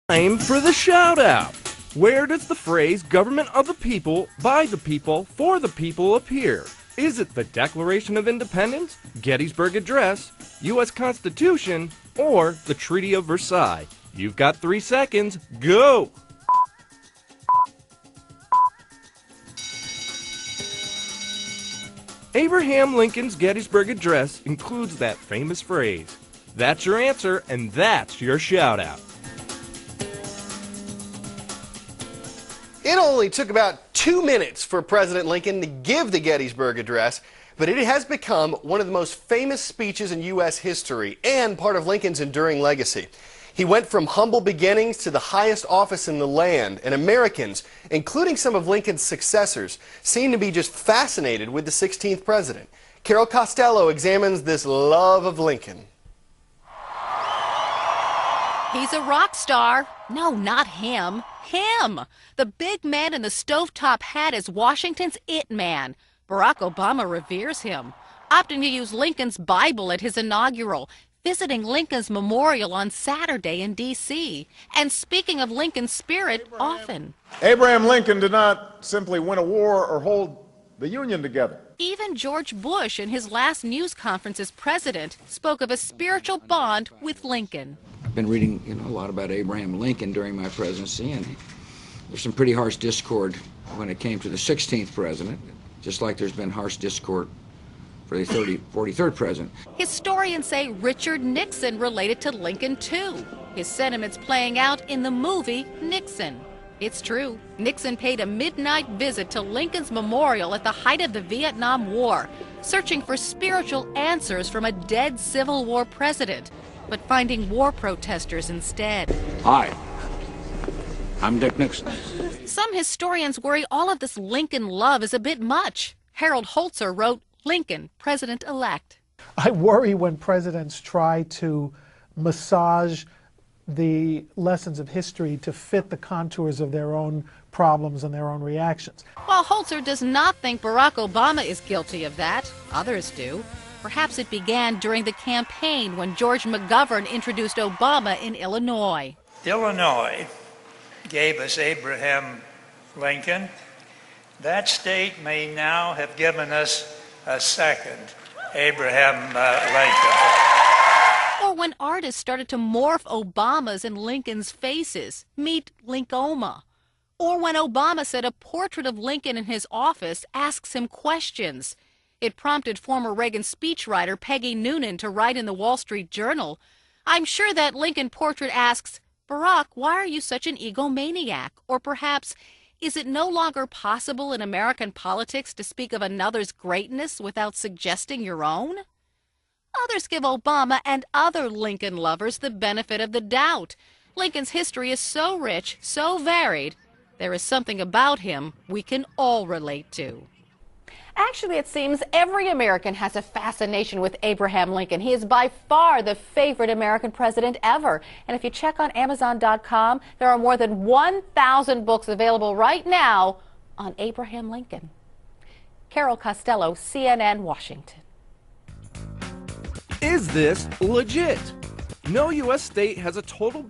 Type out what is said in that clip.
Time for the shout out. Where does the phrase government of the people, by the people, for the people appear? Is it the Declaration of Independence, Gettysburg Address, U.S. Constitution, or the Treaty of Versailles? You've got 3 seconds. Go! Abraham Lincoln's Gettysburg Address includes that famous phrase. That's your answer, and that's your shout out. It only took about 2 minutes for President Lincoln to give the Gettysburg Address, but it has become one of the most famous speeches in U.S. history and part of Lincoln's enduring legacy. He went from humble beginnings to the highest office in the land, and Americans, including some of Lincoln's successors, seem to be just fascinated with the 16th president. Carol Costello examines this love of Lincoln. He's a rock star. No, not him. Him! The big man in the stovetop hat is Washington's it man. Barack Obama reveres him, opting to use Lincoln's Bible at his inaugural, visiting Lincoln's memorial on Saturday in D.C., and speaking of Lincoln's spirit often. Abraham Lincoln did not simply win a war or hold the Union together. Even George Bush, in his last news conference as president, spoke of a spiritual bond with Lincoln. I've been reading, a lot about Abraham Lincoln during my presidency, and there's some pretty harsh discord when it came to the 16th president, just like there's been harsh discord for the 43rd president. Historians say Richard Nixon related to Lincoln too. His sentiments playing out in the movie Nixon. It's true. Nixon paid a midnight visit to Lincoln's memorial at the height of the Vietnam War, searching for spiritual answers from a dead Civil War president, but finding war protesters instead. Hi, I'm Dick Nixon. Some historians worry all of this Lincoln love is a bit much. Harold Holzer wrote, Lincoln, president-elect. I worry when presidents try to massage the lessons of history to fit the contours of their own problems and their own reactions. While Holzer does not think Barack Obama is guilty of that, others do. Perhaps it began during the campaign when George McGovern introduced Obama in Illinois. Illinois gave us Abraham Lincoln. That state may now have given us a second Abraham Lincoln. Or when artists started to morph Obama's and Lincoln's faces, meet Linkoma. Or when Obama said a portrait of Lincoln in his office asks him questions. It prompted former Reagan speechwriter Peggy Noonan to write in the Wall Street Journal, I'm sure that Lincoln portrait asks, Barack, why are you such an egomaniac? Or perhaps, is it no longer possible in American politics to speak of another's greatness without suggesting your own? Others give Obama and other Lincoln lovers the benefit of the doubt. Lincoln's history is so rich, so varied, there is something about him we can all relate to. Actually, it seems every American has a fascination with Abraham Lincoln. He is by far the favorite American president ever. And if you check on Amazon.com, there are more than 1,000 books available right now on Abraham Lincoln. Carol Costello, CNN, Washington. Is this legit? No U.S. state has a total